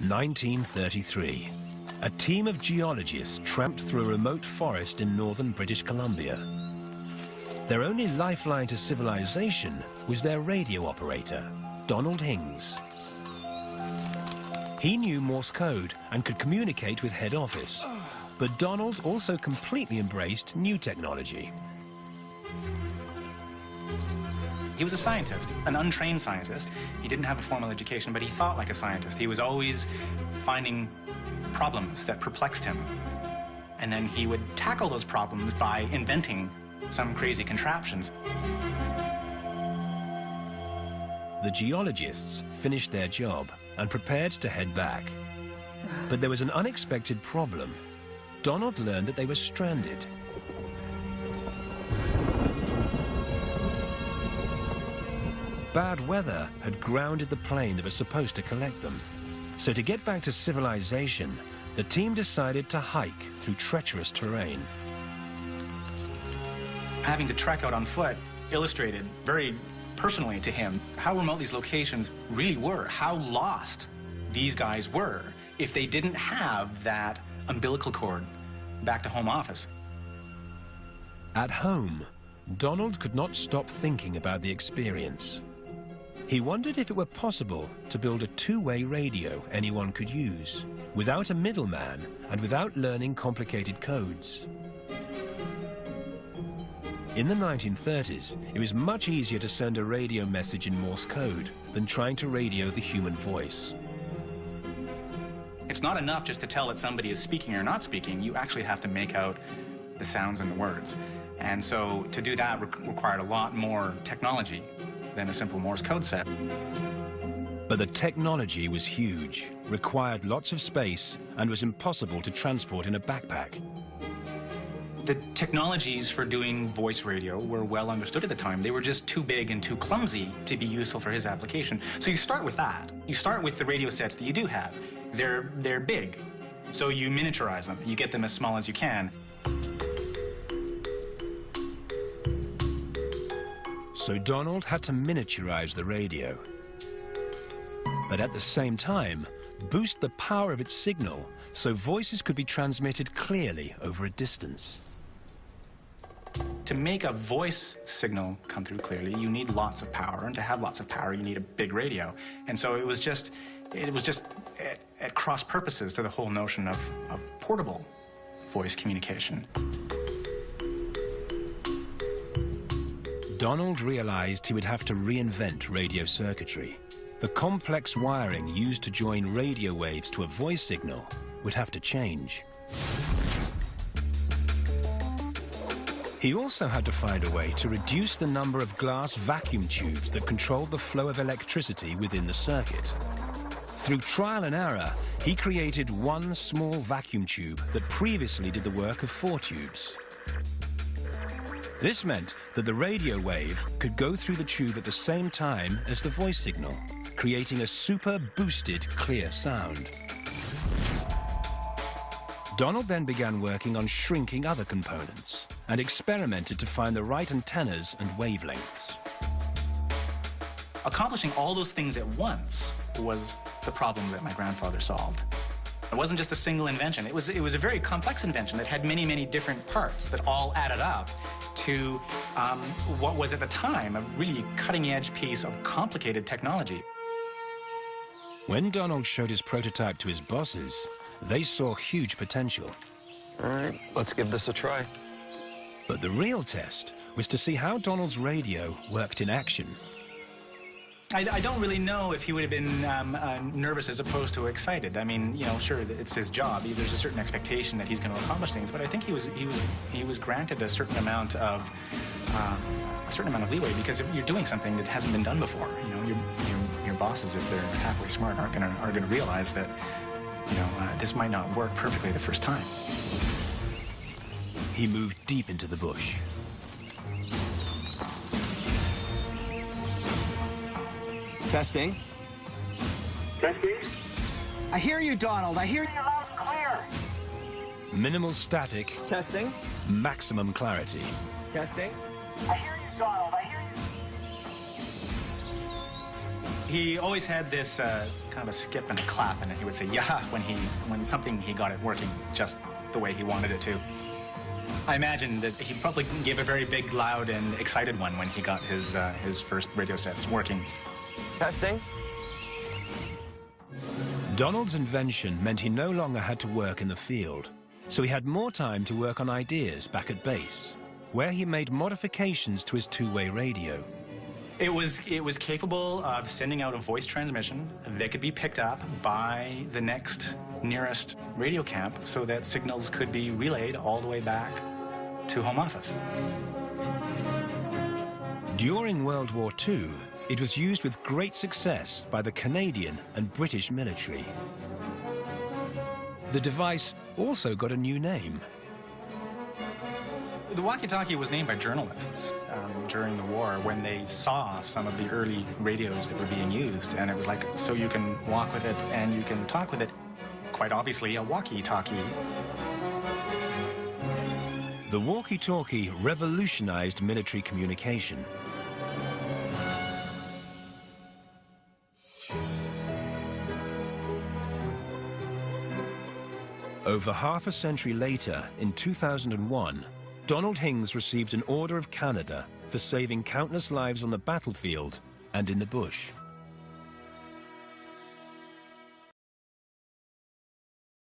1933. A team of geologists tramped through a remote forest in northern British Columbia. Their only lifeline to civilization was their radio operator, Donald Hings. He knew Morse code and could communicate with head office. But Donald also completely embraced new technology. He was a scientist, an untrained scientist. He didn't have a formal education, but he thought like a scientist. He was always finding problems that perplexed him. And then he would tackle those problems by inventing some crazy contraptions. The geologists finished their job and prepared to head back. But there was an unexpected problem. Donald learned that they were stranded. Bad weather had grounded the plane that was supposed to collect them. So to get back to civilization, the team decided to hike through treacherous terrain. Having to trek out on foot illustrated very personally to him how remote these locations really were, how lost these guys were if they didn't have that umbilical cord back to home office. At home, Donald could not stop thinking about the experience. He wondered if it were possible to build a two-way radio anyone could use, without a middleman and without learning complicated codes. In the 1930s, it was much easier to send a radio message in Morse code than trying to radio the human voice. It's not enough just to tell that somebody is speaking or not speaking. You actually have to make out the sounds and the words. And so to do that required a lot more technology than a simple Morse code set. But the technology was huge, required lots of space, and was impossible to transport in a backpack. The technologies for doing voice radio were well understood at the time. They were just too big and too clumsy to be useful for his application. So you start with that. You start with the radio sets that you do have. They're big, so you miniaturize them. You get them as small as you can. So Donald had to miniaturize the radio. But at the same time, boost the power of its signal so voices could be transmitted clearly over a distance. To make a voice signal come through clearly, you need lots of power, and to have lots of power, you need a big radio. And so it was just at cross purposes to the whole notion of portable voice communication. Donald realized he would have to reinvent radio circuitry. The complex wiring used to join radio waves to a voice signal would have to change. He also had to find a way to reduce the number of glass vacuum tubes that controlled the flow of electricity within the circuit. Through trial and error, he created one small vacuum tube that previously did the work of 4 tubes. This meant that the radio wave could go through the tube at the same time as the voice signal, creating a super boosted clear sound. Donald then began working on shrinking other components and experimented to find the right antennas and wavelengths. Accomplishing all those things at once was the problem that my grandfather solved. It wasn't just a single invention. It was a very complex invention that had many, many different parts that all added up to what was at the time a really cutting-edge piece of complicated technology. When Donald showed his prototype to his bosses, they saw huge potential. All right, let's give this a try. But the real test was to see how Donald's radio worked in action. I don't really know if he would have been nervous as opposed to excited. I mean, you know, sure, it's his job. There's a certain expectation that he's going to accomplish things, but I think he was granted a certain amount of leeway because you're doing something that hasn't been done before. You know, your bosses, if they're halfway smart, are going to realize that, you know, this might not work perfectly the first time. He moved deep into the bush. Testing. Testing. I hear you, Donald. I hear you. Loud and clear. Minimal static, Testing. maximum clarity. Testing. I hear you, Donald. I hear He always had this kind of a skip and a clap, and he would say "yeah" when something he got it working just the way he wanted it to. I imagine that he probably gave a very big, loud, and excited one when he got his first radio sets working. Testing. Donald's invention meant he no longer had to work in the field, so he had more time to work on ideas back at base, where he made modifications to his two-way radio. It was capable of sending out a voice transmission that could be picked up by the next nearest radio camp so that signals could be relayed all the way back to home office. During World War II, it was used with great success by the Canadian and British military. The device also got a new name. The walkie-talkie was named by journalists during the war when they saw some of the early radios that were being used, and it was like, so you can walk with it and you can talk with it. Quite obviously, a walkie-talkie. The walkie-talkie revolutionized military communication. Over half a century later, in 2001, Donald Hings received an Order of Canada for saving countless lives on the battlefield and in the bush.